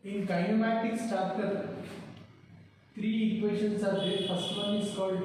In kinematics chapter, three equations are there. First one is called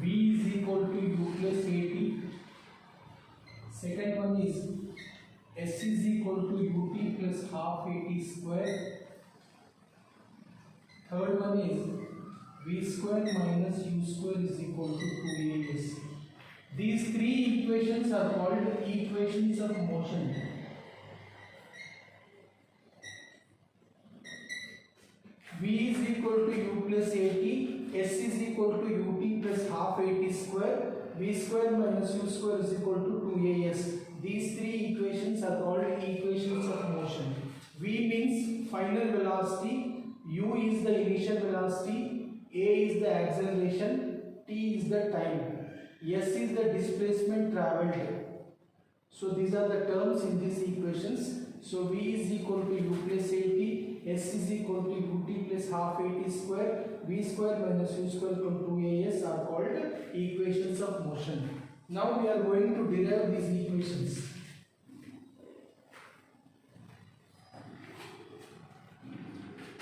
V is equal to U plus AT. Second one is S is equal to UT plus half AT square. Third one is V square minus U square is equal to 2AS. These three equations are called equations of motion. V is equal to U plus AT, S is equal to UT plus half AT square, V square minus U square is equal to 2AS. These three equations are called equations of motion. V means final velocity, U is the initial velocity, A is the acceleration, T is the time, S is the displacement travelled. So these are the terms in these equations. So V is equal to U plus AT, S is equal to UT plus half AT square, V square minus U square equal to 2AS are called equations of motion. Now we are going to derive these equations.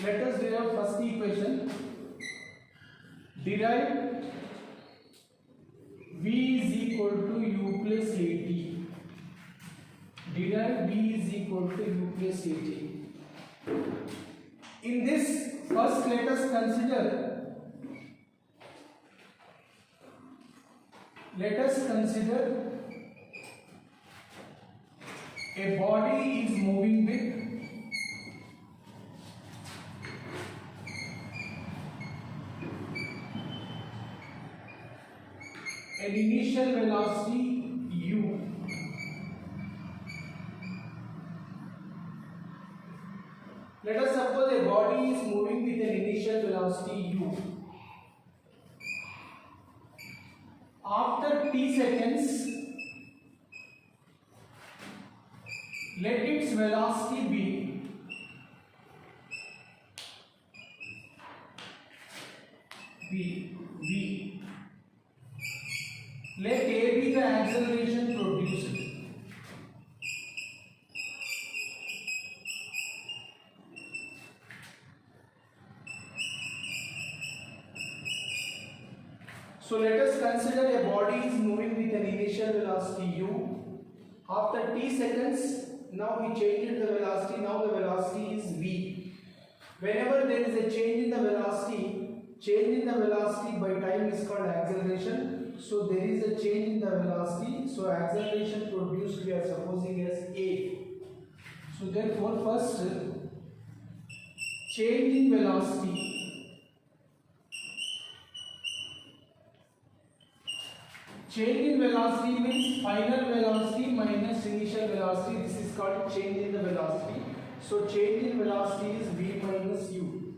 Let us derive first equation. Derive V is equal to U plus AT. Derive V is equal to U plus AT. In this, first let us consider a body is moving with an initial velocity U. Let us suppose a body is moving with an initial velocity U. After t seconds, let its velocity be V. Let A be the acceleration produced. So let us consider a body is moving with an initial velocity U. After t seconds, now we changed the velocity. Now the velocity is V. Whenever there is a change in the velocity by time is called acceleration. So there is a change in the velocity. So acceleration produced we are supposing as A. So therefore first change in velocity. Change in velocity means final velocity minus initial velocity. This is called change in the velocity. So change in velocity is V minus U.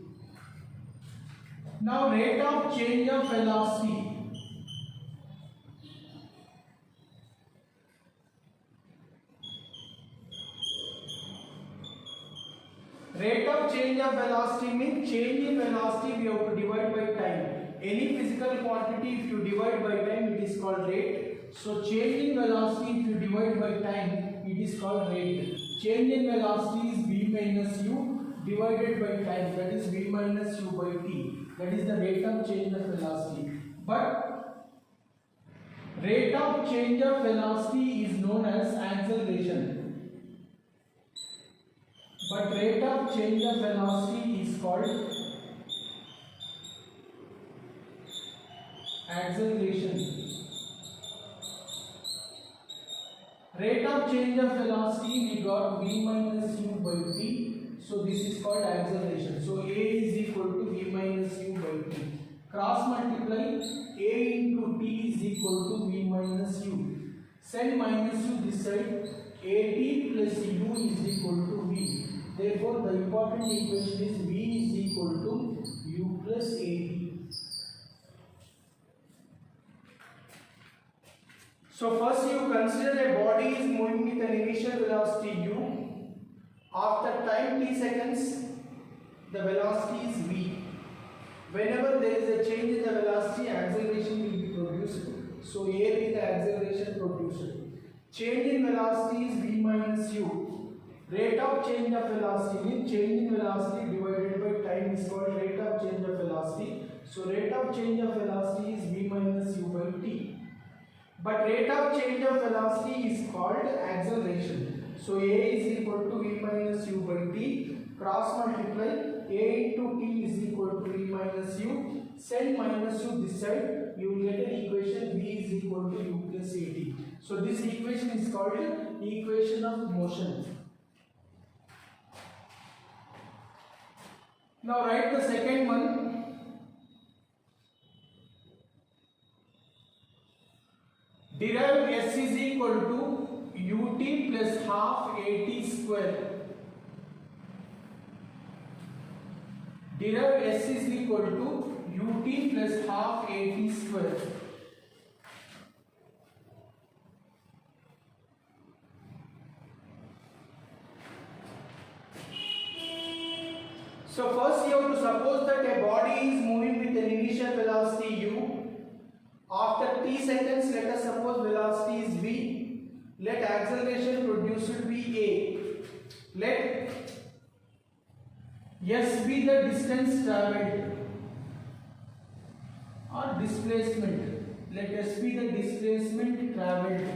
Now rate of change of velocity. Rate of change of velocity means change in velocity we have to divide by time. Any physical quantity if you divide by time it is called rate. So change in velocity if you divide by time it is called rate. Change in velocity is V minus U divided by time, that is V minus U by T. That is the rate of change of velocity. But rate of change of velocity is known as acceleration. But rate of change of velocity is called acceleration. Rate of change of velocity we got V minus U by T. So this is called acceleration. So A is equal to V minus U by T. Cross multiply A into T is equal to V minus U. Send minus U this side. AT plus U is equal to V. Therefore the important equation is V is equal to U plus AT. So first you consider a body is moving with an initial velocity U. After time t seconds, the velocity is V. Whenever there is a change in the velocity, acceleration will be produced. So A be the acceleration produced. Change in velocity is V minus U. Rate of change of velocity means change in velocity divided by time is called rate of change of velocity. So rate of change of velocity is v minus u by t. But rate of change of velocity is called acceleration. So a is equal to v minus u by t. Cross multiply a into t is equal to v minus u. Send minus u this side. You will get an equation v is equal to u plus at. So this equation is called equation of motion. Now write the second one. Derive s is equal to ut plus half at square. Derive s is equal to ut plus half at square. So first you have to suppose that a body is moving with an initial velocity u. After t seconds, let us suppose velocity is v. Let acceleration produced be a. Let s be the distance traveled or displacement. Let s be the displacement traveled.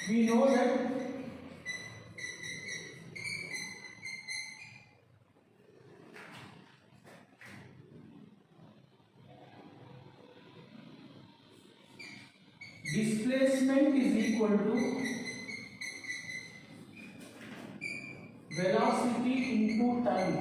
We know that displacement is equal to velocity into time.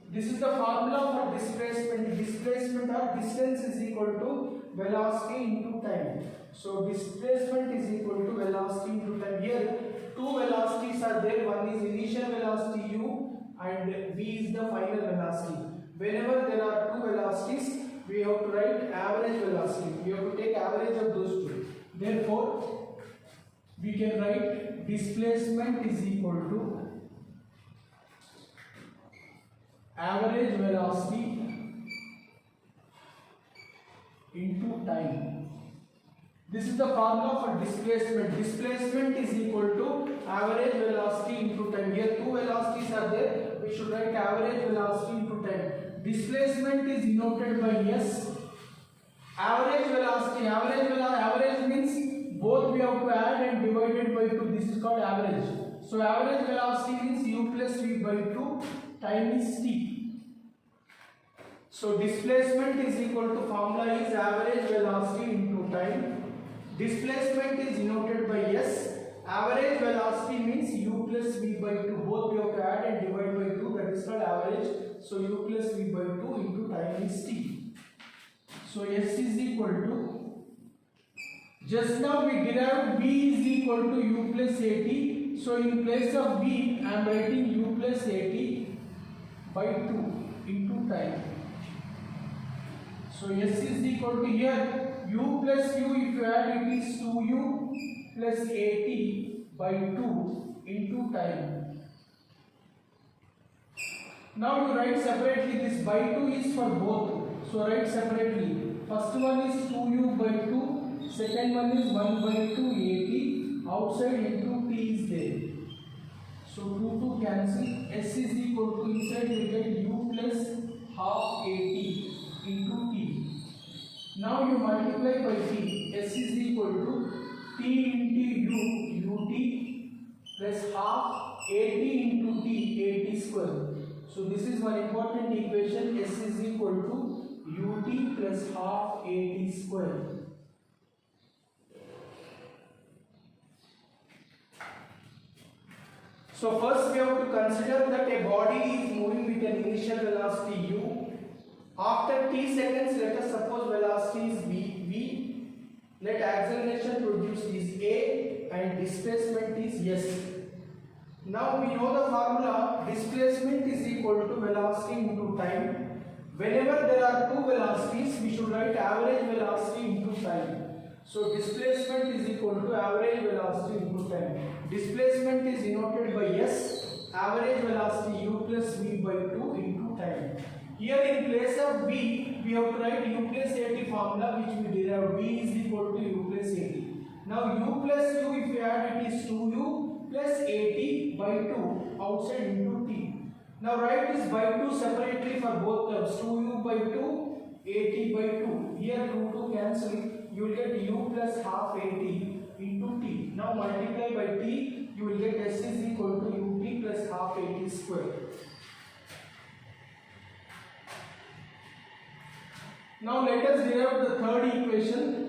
This is the formula for displacement. Displacement or distance is equal to velocity into time. So displacement is equal to velocity into time. Here two velocities are there. One is initial velocity u and v is the final velocity. Whenever there are two velocities, we have to write average velocity. We have to take average of those two. Therefore, we can write displacement is equal to average velocity into time. This is the formula for displacement. Displacement is equal to average velocity into time. Here two velocities are there. We should write average velocity into time. Displacement is denoted by s. Average velocity. Average means both we have to add and divided by 2. This is called average. So average velocity means u plus v by 2. Time is t. So displacement is equal to formula is average velocity into time. Displacement is denoted by s. Average velocity means u plus v by 2. Both we have to add and divide by 2. That is called average. So u plus v by 2 into time is t. So s is equal to, just now we derived v is equal to u plus at. So in place of v, I am writing u plus at by 2 into time. So s is equal to, here u plus u, if you add it is 2u plus at by 2 into time. Now you write separately, this by 2 is for both. So write separately. First one is 2u by 2, second one is 1 by 2 at, outside into t is there. So 2 cancel, s is equal to, inside we get u plus half at into t. Now you multiply by t, s is equal to t into u, ut plus half at into t, at square. So this is one important equation, s is equal to ut plus half at square. So first we have to consider that a body is moving with an initial velocity u. After t seconds, let us suppose velocity is v. Let acceleration produced is a and displacement is s. Now we know the formula, displacement is equal to velocity into time. Whenever there are two velocities, we should write average velocity into time. So displacement is equal to average velocity into time. Displacement is denoted by S, average velocity u plus v by 2 into time. Here in place of v, we have to write u plus at formula which we derive. V is equal to u plus at. Now u plus u, if you add, it is 2u plus at by 2 outside into t. Now write this by 2 separately for both terms. 2u by 2, at by 2. Here 2 cancel. You will get u plus half at into t. Now multiply by t, you will get s is equal to ut plus half at square. Now let us derive the third equation.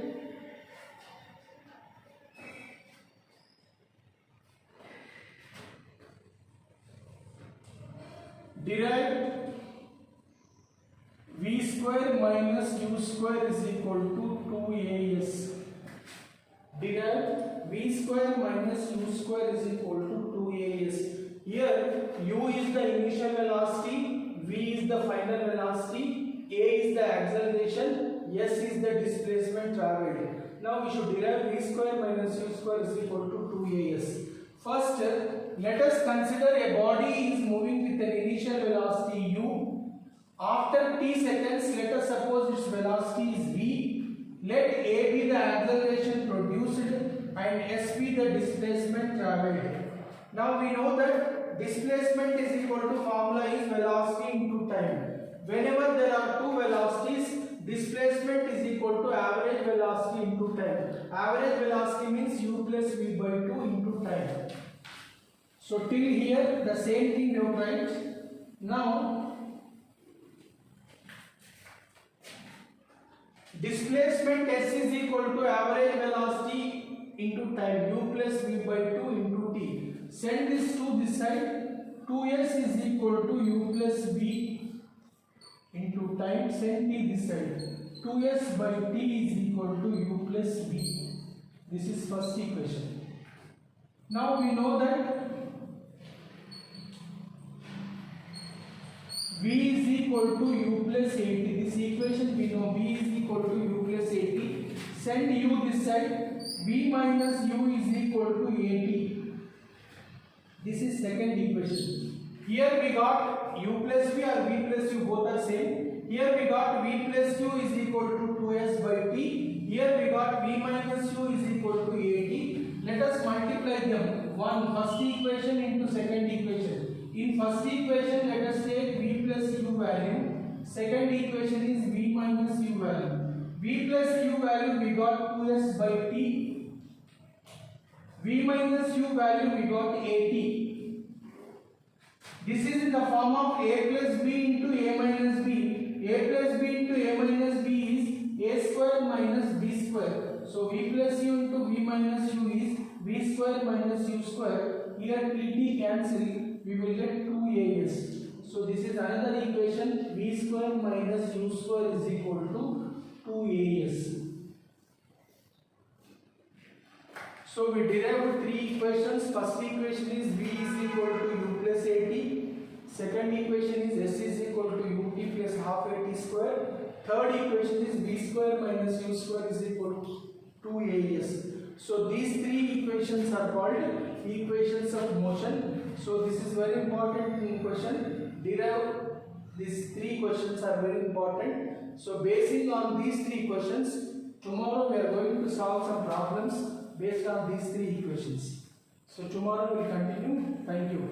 Derive v square minus u square is equal to 2as. Derive v square minus u square is equal to 2as. Here u is the initial velocity, v is the final velocity, a is the acceleration, s is the displacement traveled. Now we should derive v square minus u square is equal to 2as. First, let us consider a body is moving with an initial velocity u. After t seconds, let us suppose its velocity is v. Let a be the acceleration produced and s be the displacement traveled. Now we know that displacement is equal to formula is velocity into time. Whenever there are two velocities, displacement is equal to average velocity into time. Average velocity means u plus v by 2 into time. So till here the same thing you write. Now displacement s is equal to average velocity into time, u plus v by 2 into t. Send this to this side. 2s is equal to u plus v into time. Send t this side. 2s by t is equal to u plus v. This is first equation. Now we know that v is equal to u plus at. This equation we know v is equal to u plus at. Send u this side. v minus u is equal to at. This is second equation. Here we got u plus v or v plus u, both are same. Here we got v plus u is equal to 2s by t. Here we got v minus u is equal to at. Let us multiply them. First equation into second equation. In first equation, let us take v plus u value. Second equation is v minus u value. V plus u value we got 2s by t. V minus u value we got at. This is in the form of a plus b into a minus b. A plus b into a minus b is a square minus b square. So v plus u into v minus u is v square minus u square. Here t cancel. We will get 2as. So this is another equation. V square minus u square is equal to 2as. So we derived three equations. First equation is v is equal to u plus at. Second equation is s is equal to ut plus half at square. Third equation is v square minus u square is equal to 2as. So these three equations are called equations of motion. So this is very important in question. Derive these three questions are very important. So basing on these three questions, tomorrow we are going to solve some problems based on these three equations. So tomorrow we will continue. Thank you.